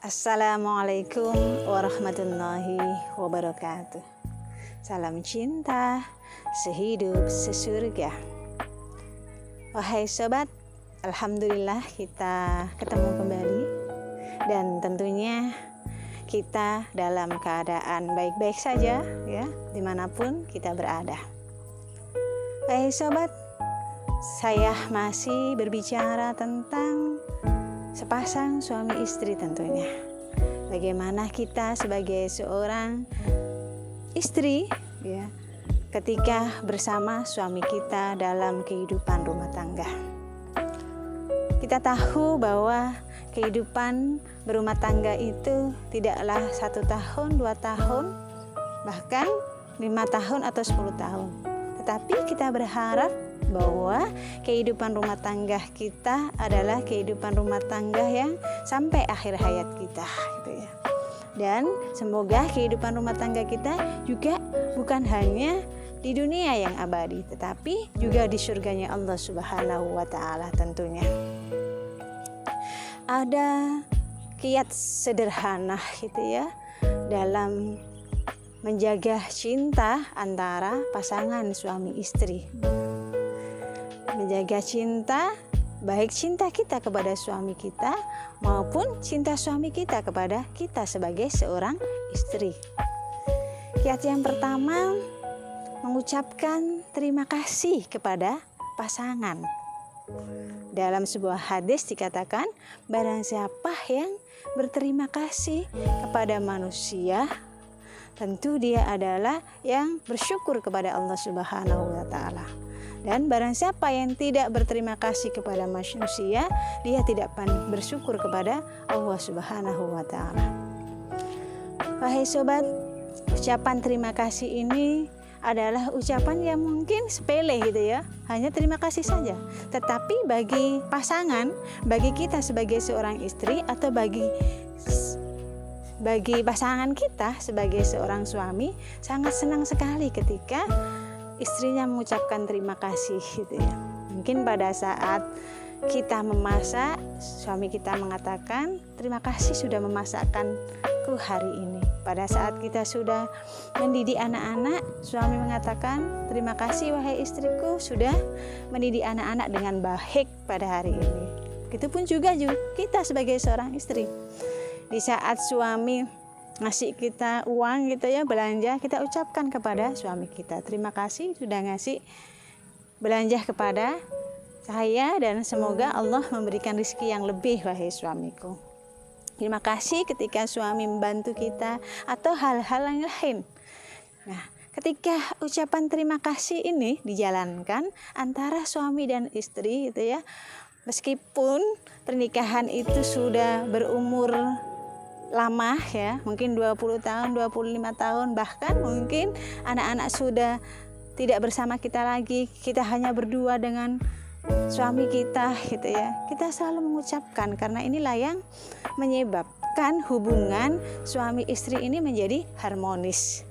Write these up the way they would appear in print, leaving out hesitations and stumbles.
Assalamualaikum warahmatullahi wabarakatuh. Salam cinta, sehidup sesurga. Wahai sobat, alhamdulillah kita ketemu kembali. Dan tentunya kita dalam keadaan baik-baik saja ya, dimanapun kita berada. Wahai sobat, saya masih berbicara tentang sepasang suami istri tentunya. Bagaimana kita sebagai seorang istri ya, ketika bersama suami kita dalam kehidupan rumah tangga. Kita tahu bahwa kehidupan berumah tangga itu tidaklah 1 tahun, 2 tahun, bahkan 5 tahun atau 10 tahun. Tetapi kita berharap bahwa kehidupan rumah tangga kita adalah kehidupan rumah tangga yang sampai akhir hayat kita gitu ya. Dan semoga kehidupan rumah tangga kita juga bukan hanya di dunia yang abadi, tetapi juga di surganya Allah Subhanahu wa taala tentunya. Ada kiat sederhana gitu ya dalam menjaga cinta antara pasangan suami istri. Menjaga cinta, baik cinta kita kepada suami kita maupun cinta suami kita kepada kita sebagai seorang istri. Kiat yang pertama, mengucapkan terima kasih kepada pasangan. Dalam sebuah hadis dikatakan, barang siapa yang berterima kasih kepada manusia, tentu dia adalah yang bersyukur kepada Allah Subhanahu wa taala. Dan barang siapa yang tidak berterima kasih kepada manusia, dia tidak bersyukur kepada Allah Subhanahu wa taala. Wahai sobat, ucapan terima kasih ini adalah ucapan yang mungkin sepele gitu ya, hanya terima kasih saja. Tetapi bagi pasangan, bagi kita sebagai seorang istri atau bagi pasangan kita sebagai seorang suami, sangat senang sekali ketika istrinya mengucapkan terima kasih gitu ya. Mungkin pada saat kita memasak, suami kita mengatakan terima kasih sudah memasakkanku hari ini. Pada saat kita sudah mendidik anak-anak, suami mengatakan terima kasih wahai istriku sudah mendidik anak-anak dengan baik pada hari ini. Begitupun juga kita sebagai seorang istri. Di saat suami ngasih kita uang gitu ya, belanja, kita ucapkan kepada suami kita terima kasih sudah ngasih belanja kepada saya dan semoga Allah memberikan rezeki yang lebih wahai suamiku. Terima kasih ketika suami membantu kita atau hal-hal yang lain. Nah, ketika ucapan terima kasih ini dijalankan antara suami dan istri gitu ya, meskipun pernikahan itu sudah berumur lama ya, mungkin 20 tahun, 25 tahun, bahkan mungkin anak-anak sudah tidak bersama kita lagi, kita hanya berdua dengan suami kita gitu ya. Kita selalu mengucapkan karena inilah yang menyebabkan hubungan suami istri ini menjadi harmonis.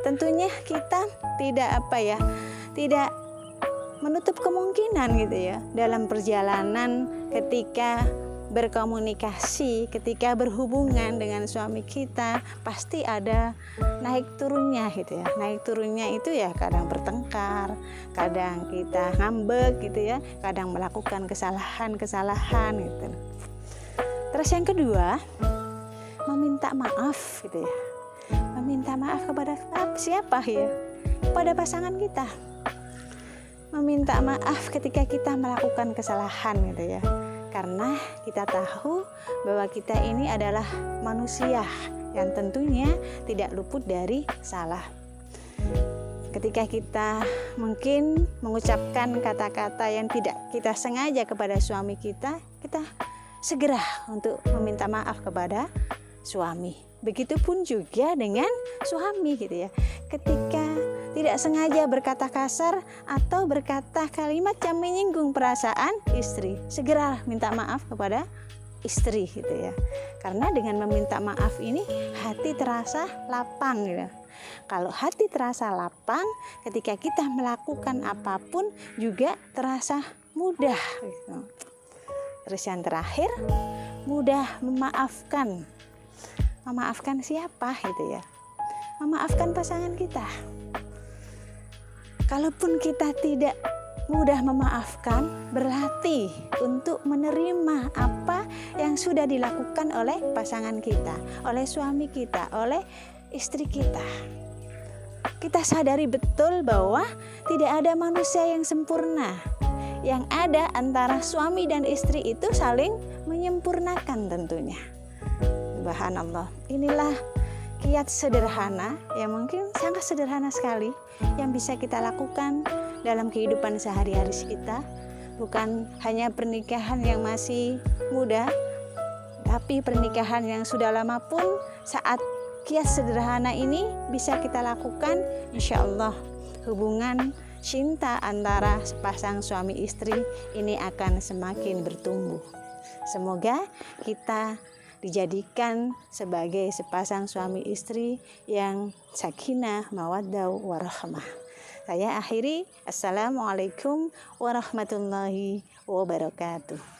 Tentunya kita tidak menutup kemungkinan gitu ya dalam perjalanan ketika berkomunikasi, ketika berhubungan dengan suami kita pasti ada naik turunnya gitu ya. Naik turunnya itu ya kadang bertengkar, kadang kita ngambek gitu ya, kadang melakukan kesalahan gitu. Terus yang kedua, meminta maaf gitu ya. Meminta maaf kepada siapa ya? Kepada pasangan kita. Meminta maaf ketika kita melakukan kesalahan gitu ya. Karena kita tahu bahwa kita ini adalah manusia yang tentunya tidak luput dari salah. Ketika kita mungkin mengucapkan kata-kata yang tidak kita sengaja kepada suami kita, kita segera untuk meminta maaf kepada suami. Begitupun juga dengan suami gitu ya. Ketika tidak sengaja berkata kasar atau berkata kalimat yang menyinggung perasaan istri, segera minta maaf kepada istri gitu ya. Karena dengan meminta maaf ini hati terasa lapang gitu. Kalau hati terasa lapang, ketika kita melakukan apapun juga terasa mudah gitu. Terus yang terakhir, mudah memaafkan Memaafkan siapa gitu ya? Memaafkan pasangan kita. Kalaupun kita tidak mudah memaafkan, berlatih untuk menerima apa yang sudah dilakukan oleh pasangan kita, oleh suami kita, oleh istri kita. Kita sadari betul bahwa tidak ada manusia yang sempurna. Yang ada antara suami dan istri itu saling menyempurnakan tentunya. Subhanallah. Inilah kiat sederhana yang mungkin sangat sederhana sekali yang bisa kita lakukan dalam kehidupan sehari-hari kita. Bukan hanya pernikahan yang masih muda, tapi pernikahan yang sudah lama pun saat kiat sederhana ini bisa kita lakukan, insya Allah hubungan cinta antara sepasang suami istri ini akan semakin bertumbuh. Semoga kita dijadikan sebagai sepasang suami istri yang sakinah, mawaddah, warahmah. Saya akhiri. Assalamualaikum warahmatullahi wabarakatuh.